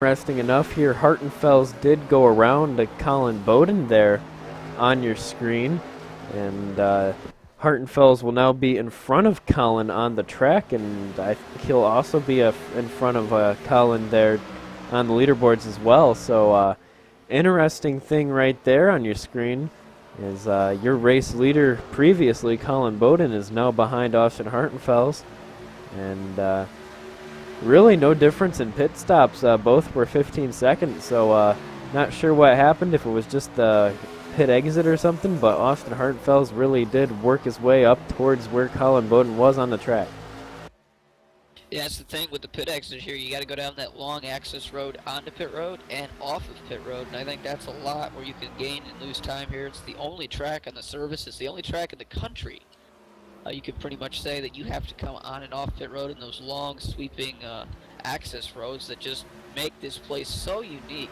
Interesting enough here, Hartenfels did go around to Colin Bowden there on your screen, and Hartenfels will now be in front of Colin on the track, and I think he'll also be in front of Colin there on the leaderboards as well. So interesting thing right there on your screen is your race leader previously, Colin Bowden, is now behind Austin Hartenfels, and really no difference in pit stops. Both were 15 seconds, so not sure what happened, if it was just the pit exit or something, but Austin Hartenfels really did work his way up towards where Colin Bowden was on the track. Yeah, that's the thing with the pit exit here. You got to go down that long access road onto pit road and off of pit road, and I think that's a lot where you can gain and lose time here. It's the only track on the service. It's the only track in the country. You could pretty much say that you have to come on and off pit road in those long, sweeping access roads that just make this place so unique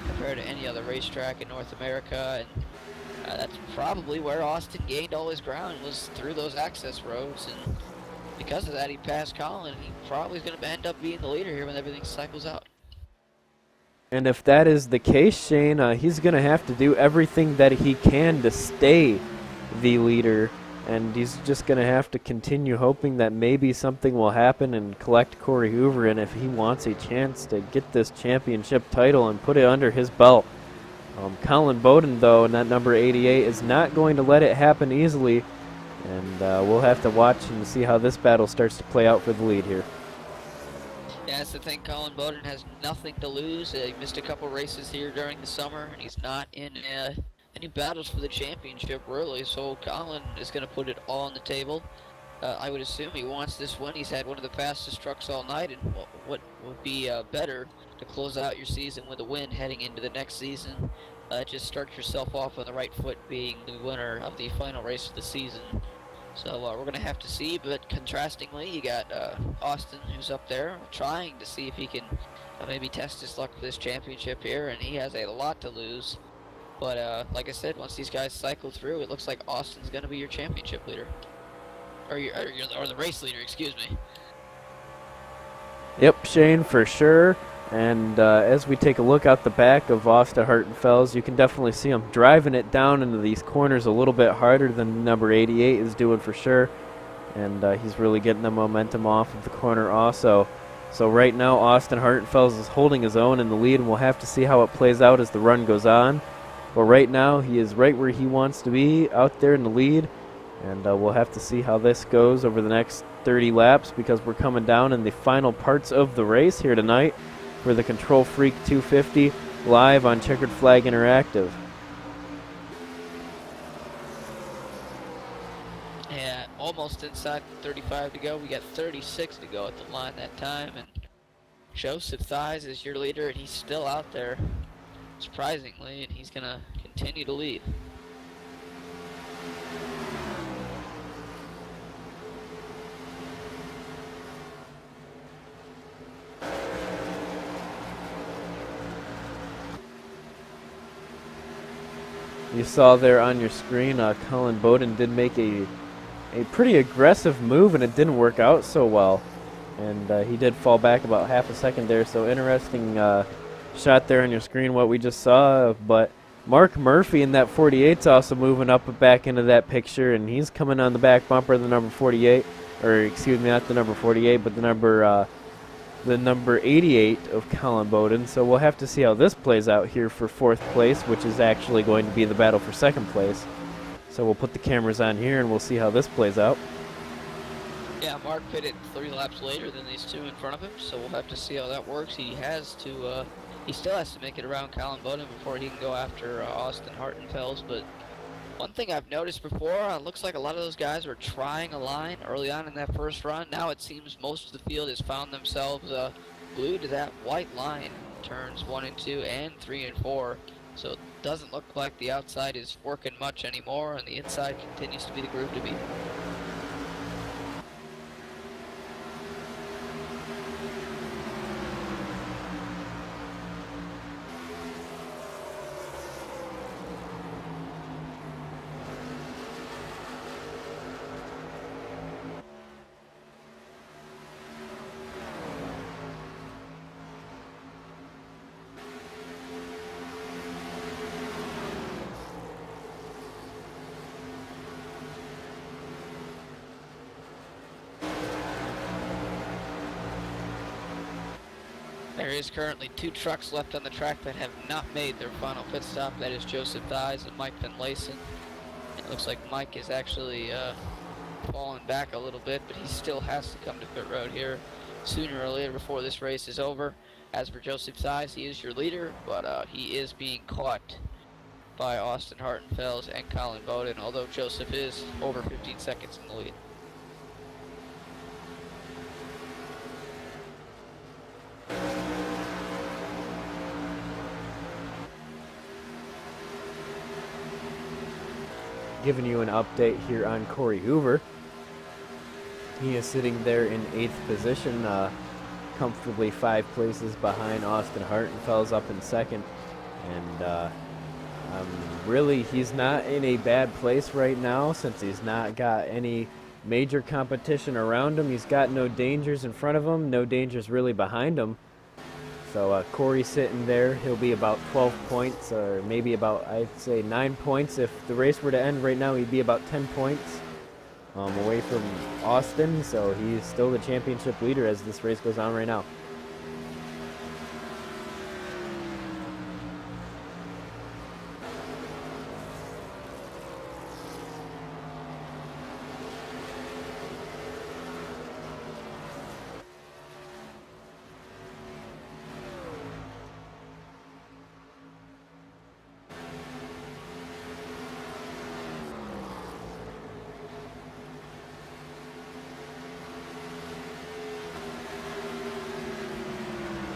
compared to any other racetrack in North America. And that's probably where Austin gained all his ground, was through those access roads. And because of that, he passed Colin. He probably is going to end up being the leader here when everything cycles out. And if that is the case, Shane, he's going to have to do everything that he can to stay the leader. And he's just going to have to continue hoping that maybe something will happen and collect Corey Hoover in if he wants a chance to get this championship title and put it under his belt. Colin Bowden, though, in that number 88, is not going to let it happen easily. And we'll have to watch and see how this battle starts to play out for the lead here. Yeah, that's the thing. Colin Bowden has nothing to lose. He missed a couple races here during the summer, and he's not in any battles for the championship, really, so Colin is going to put it all on the table. I would assume he wants this win. He's had one of the fastest trucks all night, and what would be better to close out your season with a win heading into the next season. Just start yourself off on the right foot, being the winner of the final race of the season. So we're going to have to see, but contrastingly, you got Austin, who's up there trying to see if he can maybe test his luck for this championship here, and he has a lot to lose. But like I said, once these guys cycle through, it looks like Austin's going to be your championship leader. Or the race leader, excuse me. Yep, Shane, for sure. And as we take a look out the back of Austin Hartenfels, you can definitely see him driving it down into these corners a little bit harder than number 88 is doing for sure. And he's really getting the momentum off of the corner also. So right now, Austin Hartenfels is holding his own in the lead, and we'll have to see how it plays out as the run goes on. But right now, he is right where he wants to be, out there in the lead. And we'll have to see how this goes over the next 30 laps, because we're coming down in the final parts of the race here tonight for the KontrolFreek 250 live on Checkered Flag Interactive. Yeah, almost inside 35 to go. We got 36 to go at the line that time. And Joseph Thies is your leader, and he's still out there, surprisingly, and he's going to continue to lead. You saw there on your screen, Colin Bowden did make a pretty aggressive move, and it didn't work out so well. And he did fall back about half a second there, so interesting shot there on your screen, what we just saw. But Mark Murphy in that 48's also moving up back into that picture, and he's coming on the back bumper of the number 48, or excuse me, not the number 48, but the number 88 of Colin Bowden. So we'll have to see how this plays out here for fourth place, which is actually going to be the battle for second place. So we'll put the cameras on here, and we'll see how this plays out. Yeah, Mark pitted 3 laps later than these two in front of him, so we'll have to see how that works. He still has to make it around Colin Bowden before he can go after Austin Hartenfels. But one thing I've noticed before, it looks like a lot of those guys were trying a line early on in that first run. Now it seems most of the field has found themselves glued to that white line, turns 1 and 2 and 3 and 4. So it doesn't look like the outside is working much anymore, and the inside continues to be the groove to beat. is currently 2 trucks left on the track that have not made their final pit stop. That is Joseph Thies and Mike Finlayson. It looks like Mike is actually falling back a little bit, but he still has to come to pit road here sooner or later before this race is over. As for Joseph Thies, he is your leader, but he is being caught by Austin Hartenfels and Colin Bowden, although Joseph is over 15 seconds in the lead. Giving you an update here on Corey Hoover. He is sitting there in 8th position, comfortably 5 places behind Austin Hartenfels up in 2nd. And really, he's not in a bad place right now since he's not got any major competition around him. He's got no dangers in front of him, no dangers really behind him. So Corey's sitting there. He'll be about 12 points, or maybe about, I'd say, 9 points. If the race were to end right now, he'd be about 10 points away from Austin. So he's still the championship leader as this race goes on right now.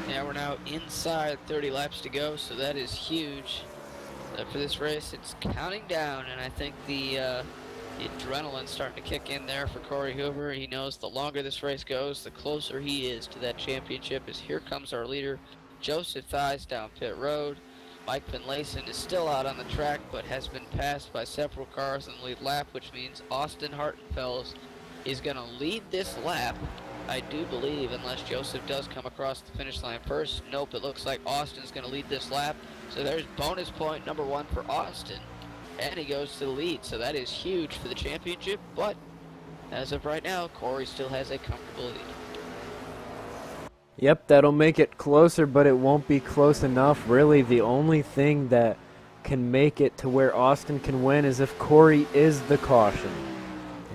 Yeah, we're now inside 30 laps to go, so that is huge for this race. It's counting down, and I think the adrenaline's starting to kick in there for Corey Hoover. He knows the longer this race goes, the closer he is to that championship. As here comes our leader, Joseph Thies down pit road. Mike Finlayson is still out on the track, but has been passed by several cars in the lead lap, which means Austin Hartenfels is going to lead this lap, I do believe, unless Joseph does come across the finish line first. Nope, it looks like Austin's going to lead this lap. So there's bonus point number 1 for Austin. And he goes to the lead, so that is huge for the championship. But as of right now, Corey still has a comfortable lead. Yep, that'll make it closer, but it won't be close enough. Really, the only thing that can make it to where Austin can win is if Corey is the caution.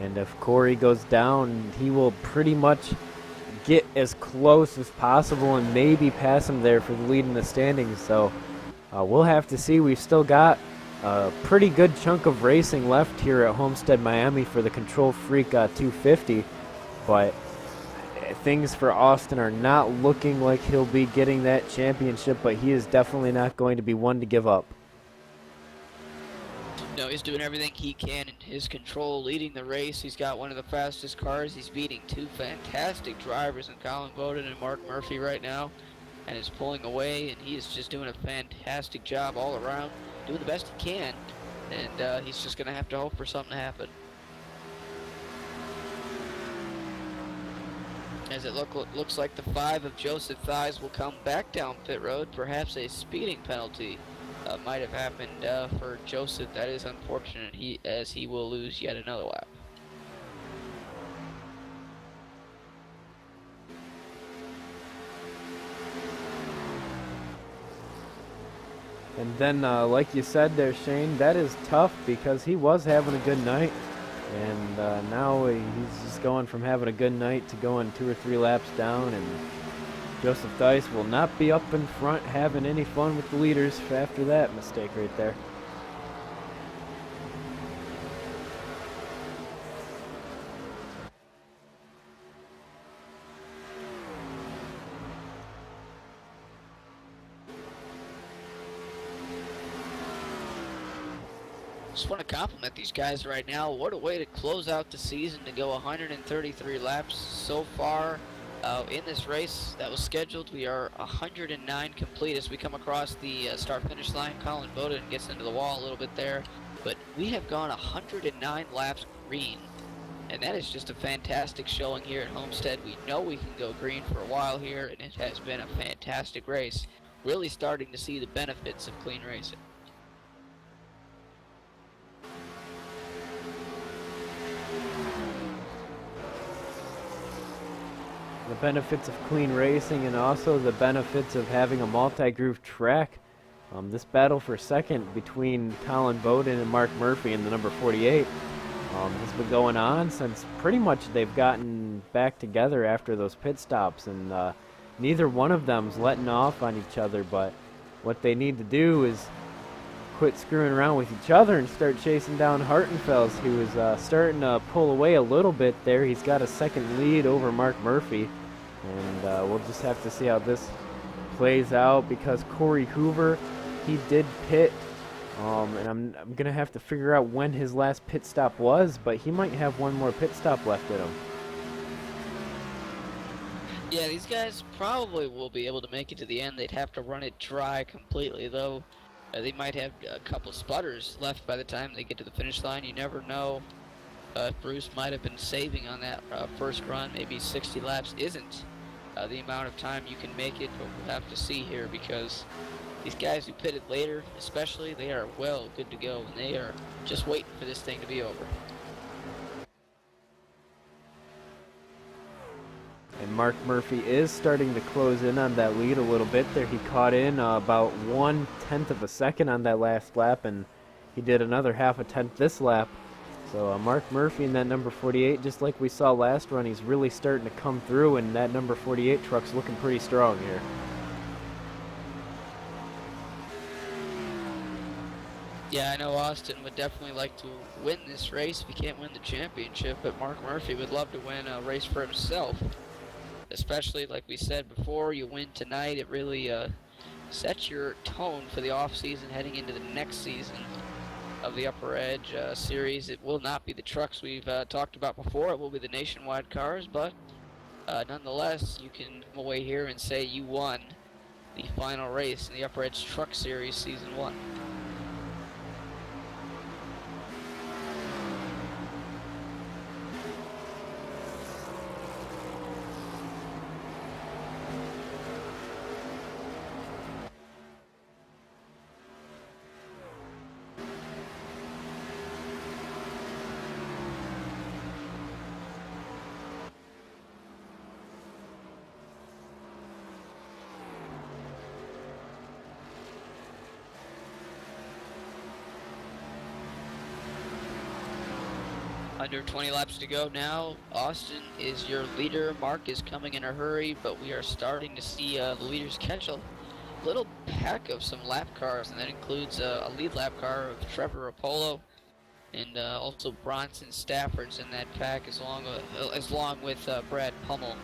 And if Corey goes down, he will pretty much get as close as possible and maybe pass him there for the lead in the standings. So we'll have to see. We've still got a pretty good chunk of racing left here at Homestead, Miami for the KontrolFreek 250. But things for Austin are not looking like he'll be getting that championship, but he is definitely not going to be one to give up. No, he's doing everything he can in his control, leading the race. He's got one of the fastest cars. He's beating 2 fantastic drivers in Colin Bowden and Mark Murphy right now, and is pulling away, and he is just doing a fantastic job all around, doing the best he can, and he's just going to have to hope for something to happen. As it looks like the 5 of Joseph Thies will come back down pit road. Perhaps a speeding penalty might have happened for Joseph. That is unfortunate, as he will lose yet another lap. And then, like you said there, Shane, that is tough because he was having a good night. And now he's just going from having a good night to going 2 or 3 laps down. And Joseph Thies will not be up in front having any fun with the leaders after that mistake right there. Just want to compliment these guys right now. What a way to close out the season, to go 133 laps so far in this race that was scheduled. We are 109 complete as we come across the start-finish line. Colin Bowden gets into the wall a little bit there, but we have gone 109 laps green, and that is just a fantastic showing here at Homestead. We know we can go green for a while here, and it has been a fantastic race. Really starting to see the benefits of clean racing. the benefits of clean racing and also the benefits of having a multi-groove track. This battle for second between Colin Bowden and Mark Murphy in the number 48 has been going on since pretty much they've gotten back together after those pit stops, and neither one of them's letting off on each other, but what they need to do is quit screwing around with each other and start chasing down Hartenfels, who is starting to pull away a little bit there. He's got a second lead over Mark Murphy, and we'll just have to see how this plays out because Corey Hoover, he did pit, and I'm going to have to figure out when his last pit stop was, but he might have one more pit stop left in him. Yeah, these guys probably will be able to make it to the end. They'd have to run it dry completely, though. They might have a couple sputters left by the time they get to the finish line. You never know. Bruce might have been saving on that first run. Maybe 60 laps isn't the amount of time you can make it, but we'll have to see here because these guys who pitted later, especially, they are well good to go, and they are just waiting for this thing to be over. And Mark Murphy is starting to close in on that lead a little bit there. He caught in about 1/10 of a second on that last lap, and he did another half a tenth this lap. So Mark Murphy in that number 48, just like we saw last run, he's really starting to come through, and that number 48 truck's looking pretty strong here. Yeah, I know Austin would definitely like to win this race if he can't win the championship, but Mark Murphy would love to win a race for himself. Especially, like we said before, you win tonight, it really sets your tone for the off-season heading into the next season of the Upperedge series. It will not be the trucks we've talked about before, it will be the nationwide cars, but nonetheless, you can come away here and say you won the final race in the Upperedge Truck Series Season 1. Under 20 laps to go now. Austin is your leader. Mark is coming in a hurry, but we are starting to see the leaders catch a little pack of some lap cars, and that includes a lead lap car of Trevor Apollo and also Bronson Stafford's in that pack along with Brad Pummel.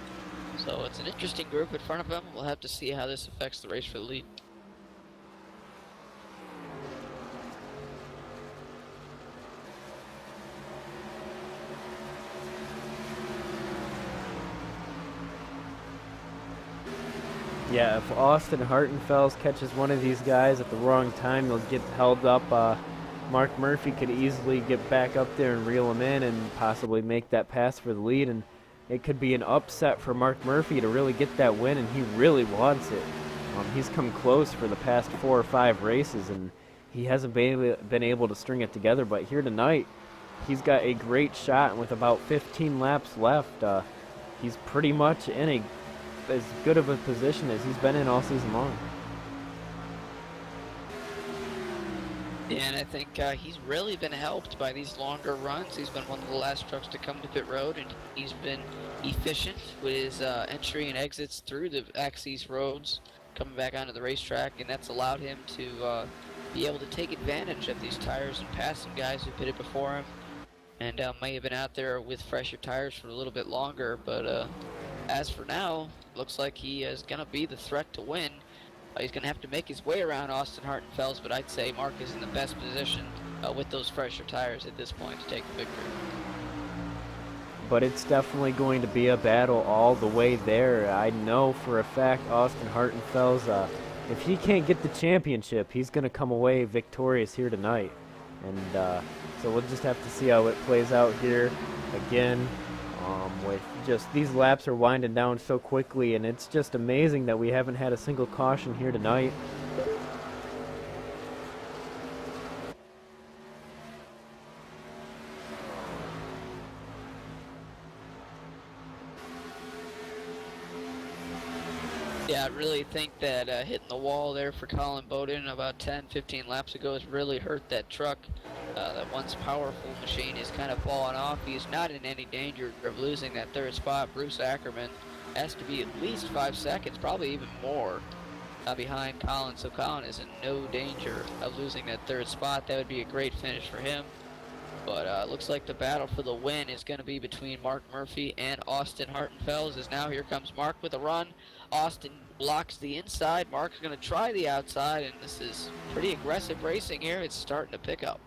So it's an interesting group in front of them. We'll have to see how this affects the race for the lead. Yeah, if Austin Hartenfels catches one of these guys at the wrong time, they'll get held up. Mark Murphy could easily get back up there and reel him in and possibly make that pass for the lead, and it could be an upset for Mark Murphy to really get that win, and he really wants it. He's come close for the past 4 or 5 races, and he hasn't been able to string it together, but here tonight, he's got a great shot, and with about 15 laps left, he's pretty much in as good of a position as he's been in all season long. Yeah, and I think he's really been helped by these longer runs. He's been one of the last trucks to come to pit road, and he's been efficient with his entry and exits through the axis roads, coming back onto the racetrack, and that's allowed him to be able to take advantage of these tires and pass some guys who pitted before him, and may have been out there with fresher tires for a little bit longer, but as for now, looks like he is going to be the threat to win. He's going to have to make his way around Austin Hartenfels, but I'd say Mark is in the best position with those fresher tires at this point to take the victory. But it's definitely going to be a battle all the way there. I know for a fact Austin Hartenfels, if he can't get the championship, he's going to come away victorious here tonight. And so we'll just have to see how it plays out here again. With just these laps are winding down so quickly, and it's just amazing that we haven't had a single caution here tonight. Yeah, I really think that hitting the wall there for Colin Bowden about 10-15 laps ago has really hurt that truck. That once powerful machine is kind of falling off. He's not in any danger of losing that third spot. Bruce Ackerman has to be at least 5 seconds, probably even more, behind Colin. So Colin is in no danger of losing that third spot. That would be a great finish for him. But looks like the battle for the win is going to be between Mark Murphy and Austin Hartenfels. As now here comes Mark with a run. Austin blocks the inside. Mark's going to try the outside, and this is pretty aggressive racing here. It's starting to pick up.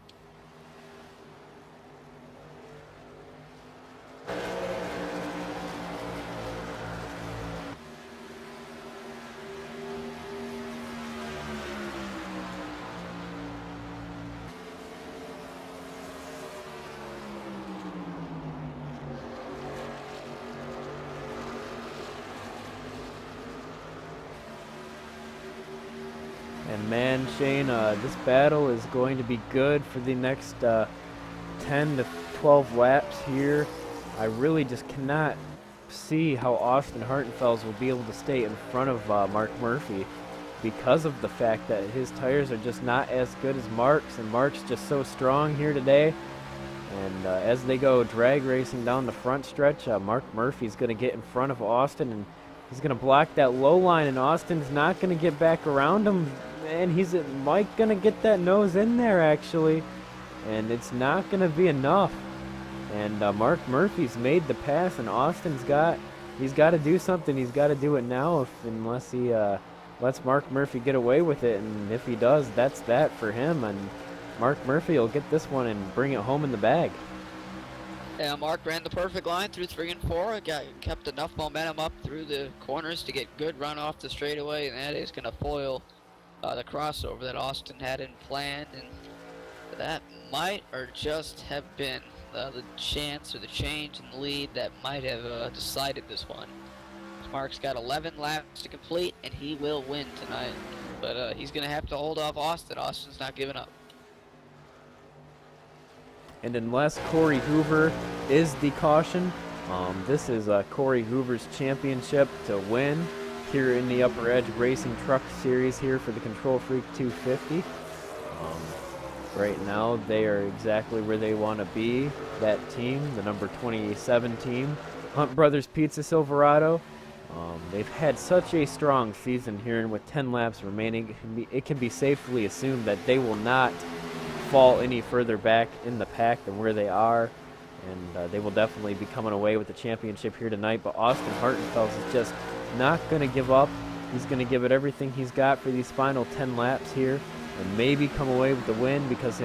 And man, Shane, this battle is going to be good for the next 10 to 12 laps here. I really just cannot see how Austin Hartenfels will be able to stay in front of Mark Murphy because of the fact that his tires are just not as good as Mark's, and Mark's just so strong here today. And as they go drag racing down the front stretch, Mark Murphy's going to get in front of Austin, and he's going to block that low line, and Austin's not going to get back around him. And he's Mike going to get that nose in there, actually. And it's not going to be enough. And Mark Murphy's made the pass, and he's got to do something. He's got to do it now unless he lets Mark Murphy get away with it. And if he does, that's that for him. And Mark Murphy will get this one and bring it home in the bag. Yeah, Mark ran the perfect line through 3 and 4. Kept enough momentum up through the corners to get good run off the straightaway, and that is going to foil the crossover that Austin hadn't planned, and that might or just have been the chance or the change in the lead that might have decided this one. Mark's got 11 laps to complete, and he will win tonight, but he's going to have to hold off Austin. Austin's not giving up. And unless Corey Hoover is the caution, this is Corey Hoover's championship to win here in the Upperedge Racing Truck Series here for the KontrolFreek 250. Right now, they are exactly where they want to be. That team, the number 27 team, Hunt Brothers Pizza Silverado. They've had such a strong season here, and with 10 laps remaining, it can be safely assumed that they will not fall any further back in the pack than where they are. And they will definitely be coming away with the championship here tonight. But Austin Hartenfels is just not going to give up. He's going to give it everything he's got for these final 10 laps here and maybe come away with the win, because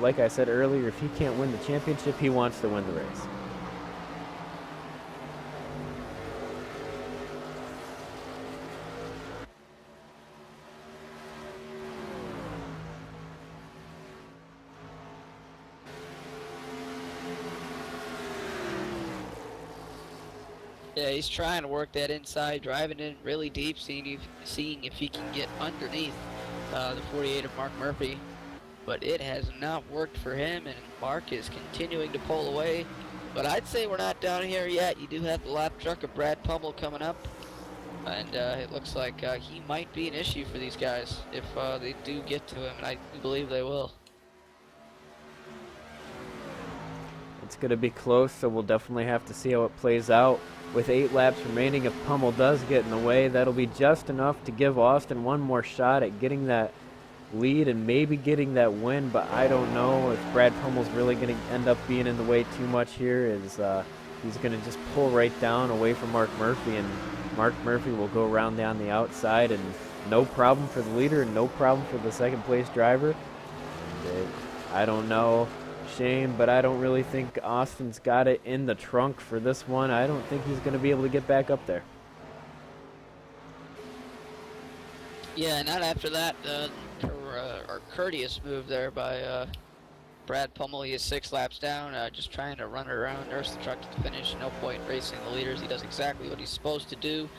like I said earlier, if he can't win the championship, he wants to win the race. Yeah, he's trying to work that inside, driving in really deep, seeing if he can get underneath the 48 of Mark Murphy. But it has not worked for him, and Mark is continuing to pull away. But I'd say we're not down here yet. You do have the lap truck of Brad Pummel coming up, and it looks like he might be an issue for these guys if they do get to him, and I do believe they will. It's going to be close, so we'll definitely have to see how it plays out. With 8 laps remaining, if Pummel does get in the way, that'll be just enough to give Austin one more shot at getting that lead and maybe getting that win. But I don't know if Brad Pummel's really going to end up being in the way too much here. He's going to just pull right down away from Mark Murphy, and Mark Murphy will go around down the outside, and no problem for the leader and no problem for the second place driver. And I don't know, Shane, but I don't really think Austin's got it in the trunk for this one. I don't think he's going to be able to get back up there. Yeah, not after that courteous move there by Brad Pummel. He is 6 laps down, just trying to run it around, nurse the truck to the finish. No point racing the leaders. He does exactly what he's supposed to do.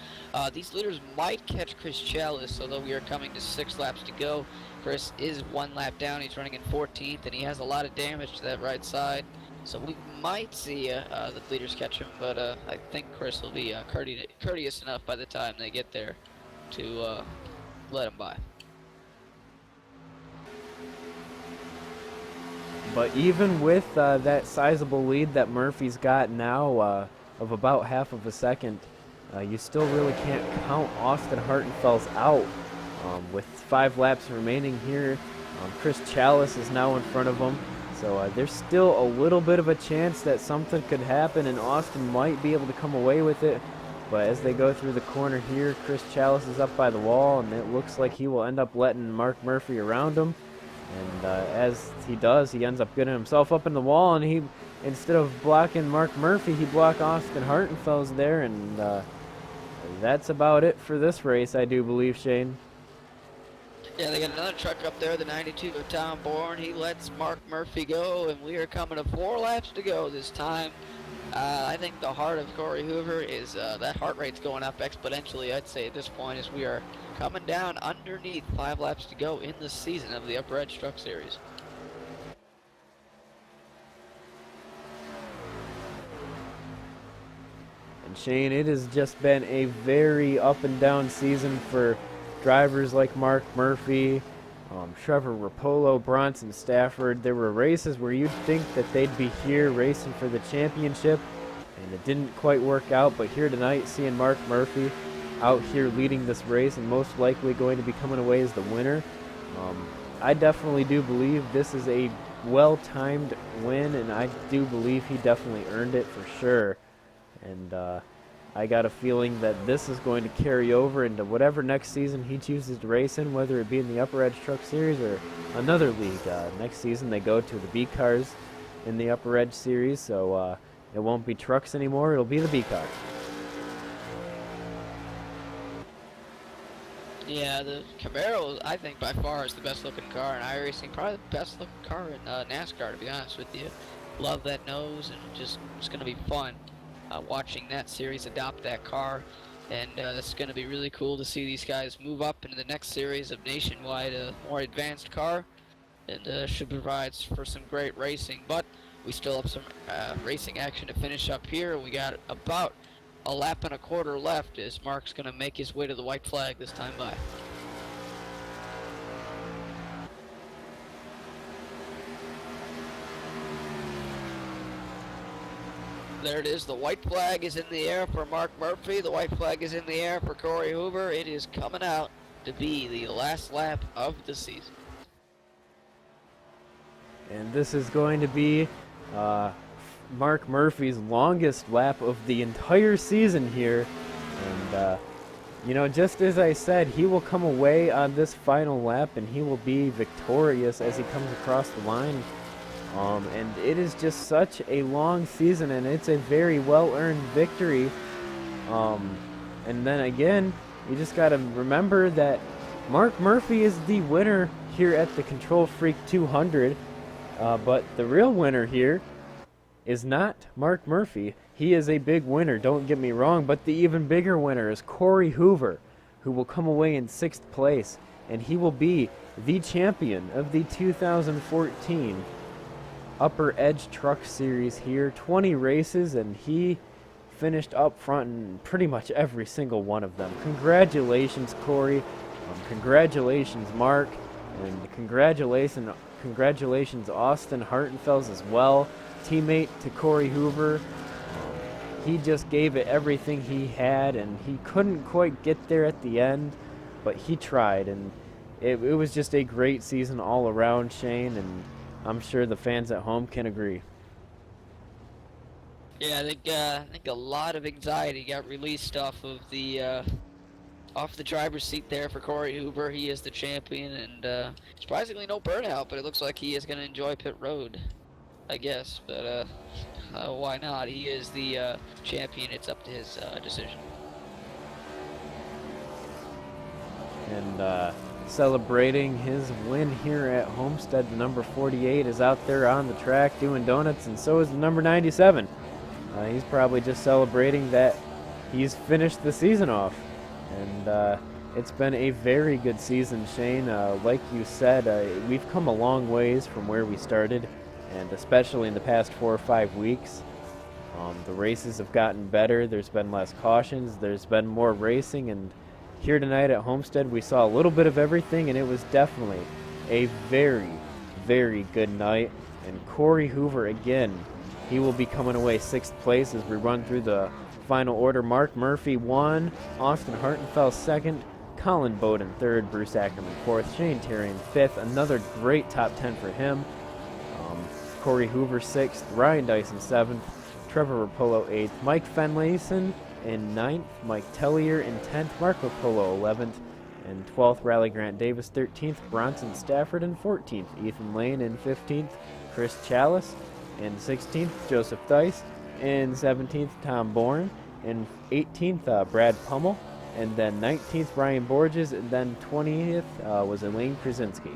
These leaders might catch Chris Chalice, although we are coming to 6 laps to go. Chris is 1 lap down. He's running in 14th, and he has a lot of damage to that right side. So we might see the leaders catch him, but I think Chris will be courteous enough by the time they get there. to let him by. But even with that sizable lead that Murphy's got now of about half of a second, you still really can't count Austin Hartenfels out. With 5 laps remaining here, Chris Chalice is now in front of him. So there's still a little bit of a chance that something could happen and Austin might be able to come away with it. But as they go through the corner here, Chris Chalice is up by the wall, and it looks like he will end up letting Mark Murphy around him. And as he does, he ends up getting himself up in the wall, and he, instead of blocking Mark Murphy, he blocked Austin Hartenfels there, and that's about it for this race, I do believe, Shane. Yeah, they got another truck up there, the 92 of Tom Bourne. He lets Mark Murphy go, and we are coming to 4 laps to go this time. I think the heart of Corey Hoover is that heart rate's going up exponentially, I'd say, at this point, as we are coming down underneath 5 laps to go in the season of the Upperedge Truck Series. And Shane, it has just been a very up and down season for drivers like Mark Murphy, Trevor Rapolo, Bronson Stafford. There were races where you'd think that they'd be here racing for the championship, and it didn't quite work out. But here tonight, seeing Mark Murphy out here leading this race and most likely going to be coming away as the winner, I definitely do believe this is a well-timed win, and I do believe he definitely earned it for sure. And I got a feeling that this is going to carry over into whatever next season he chooses to race in, whether it be in the Upperedge Truck Series or another league. Next season they go to the B cars in the Upperedge Series, so it won't be trucks anymore, it'll be the B cars. Yeah, the Camaro, I think, by far is the best looking car in iRacing. Probably the best looking car in NASCAR, to be honest with you. Love that nose, and just it's going to be fun watching that series adopt that car. And it's going to be really cool to see these guys move up into the next series of Nationwide, a more advanced car. And should provide for some great racing. But we still have some racing action to finish up here. We got about a lap and a quarter left as Mark's going to make his way to the white flag this time by. There it is. The white flag is in the air for Mark Murphy. The white flag is in the air for Corey Hoover. It is coming out to be the last lap of the season. And this is going to be Mark Murphy's longest lap of the entire season here. And, you know, just as I said, he will come away on this final lap and he will be victorious as he comes across the line. And it is just such a long season, and it's a very well-earned victory. And then again, you just got to remember that Mark Murphy is the winner here at the KontrolFreek 200. But the real winner here is not Mark Murphy. He is a big winner, don't get me wrong, but the even bigger winner is Corey Hoover, who will come away in 6th place, and he will be the champion of the 2014 Upperedge Truck Series here. 20 races, and he finished up front in pretty much every single one of them. Congratulations, Corey. Congratulations, Mark. And congratulations, Austin Hartenfels as well. Teammate to Corey Hoover. He just gave it everything he had, and he couldn't quite get there at the end, but he tried, and it was just a great season all around, Shane, and I'm sure the fans at home can agree. Yeah, I think a lot of anxiety got released off the driver's seat there for Corey Hoover. He is the champion, and surprisingly no burnout, but it looks like he is going to enjoy pit road, I guess. But why not? He is the champion. It's up to his decision. And celebrating his win here at Homestead, the number 48 is out there on the track doing donuts, and so is the number 97. He's probably just celebrating that he's finished the season off. And it's been a very good season, Shane. Like you said, we've come a long ways from where we started, and especially in the past 4 or 5 weeks. The races have gotten better. There's been less cautions. There's been more racing, and here tonight at Homestead, we saw a little bit of everything, and it was definitely a very, very good night. And Corey Hoover, again, he will be coming away 6th place as we run through the final order. Mark Murphy 1, Austin Hartenfeld 2nd, Colin Bowden 3rd, Bruce Ackerman 4th, Shane Terrian 5th. Another great top 10 for him. Corey Hoover 6th, Ryan Dyson 7th, Trevor Rapolo 8th, Mike Fenlayson in 9th, Mike Tellier in 10th, Mark Rapolo 11th, and 12th, Riley Grant Davis 13th, Bronson Stafford in 14th, Ethan Lane in 15th, Chris Chalice in 16th, Joseph Dice in 17th, Tom Bourne in 18th, Brad Pummel, and then 19th, Ryan Borges, and then 20th was Elaine Krasinski.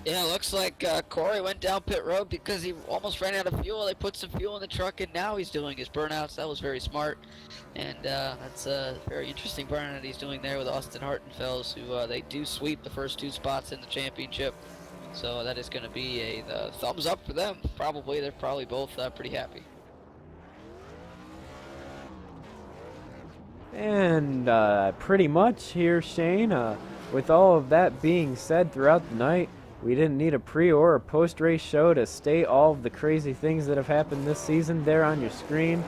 Yeah, looks like Corey went down pit road because he almost ran out of fuel. They put some fuel in the truck, and now he's doing his burnouts. That was very smart, and that's a very interesting burnout he's doing there with Austin Hartenfels, who they do sweep the first 2 spots in the championship. So that is going to be a thumbs up for them. Probably they're probably both pretty happy. And pretty much here, Shane, with all of that being said throughout the night, we didn't need a pre or a post-race show to state all of the crazy things that have happened this season there on your screen.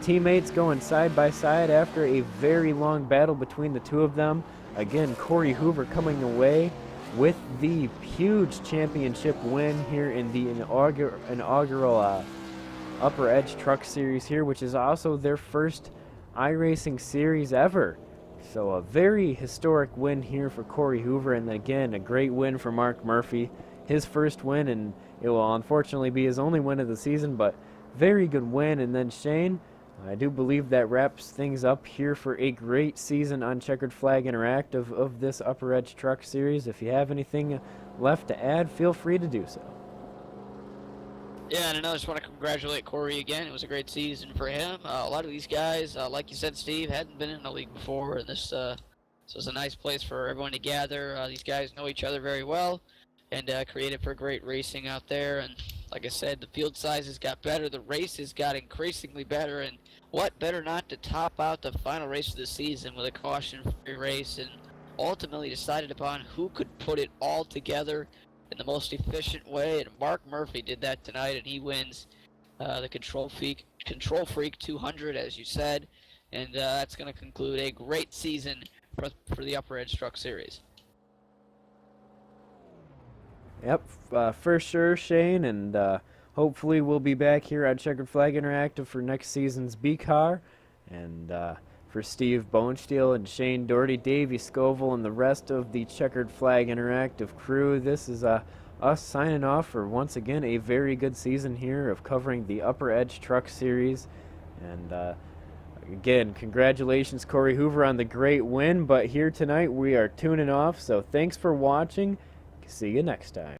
Teammates going side by side after a very long battle between the two of them. Again, Corey Hoover coming away with the huge championship win here in the inaugural Upperedge Truck Series here, which is also their first iRacing series ever. So a very historic win here for Corey Hoover, and again, a great win for Mark Murphy. His first win, and it will unfortunately be his only win of the season, but very good win. And then Shane, I do believe that wraps things up here for a great season on Checkered Flag Interactive of this Upperedge Truck Series. If you have anything left to add, feel free to do so. Yeah, and I just want to congratulate Corey again. It was a great season for him. A lot of these guys, like you said, Steve, hadn't been in the league before, and this was a nice place for everyone to gather. These guys know each other very well, and created for great racing out there. And like I said, the field sizes got better, the races got increasingly better, and what better not to top out the final race of the season with a caution-free race, and ultimately decided upon who could put it all together in the most efficient way, and Mark Murphy did that tonight, and he wins the KontrolFreek 200, as you said, and that's going to conclude a great season for the Upperedge Truck Series. Yep, for sure, Shane, and hopefully we'll be back here on Checkered Flag Interactive for next season's B-Car, and for Steve Bonesteel and Shane Doherty, Davey Scoville, and the rest of the Checkered Flag Interactive crew, this is us signing off for, once again, a very good season here of covering the Upperedge Truck Series. And again, congratulations, Corey Hoover, on the great win. But here tonight, we are tuning off, so thanks for watching. See you next time.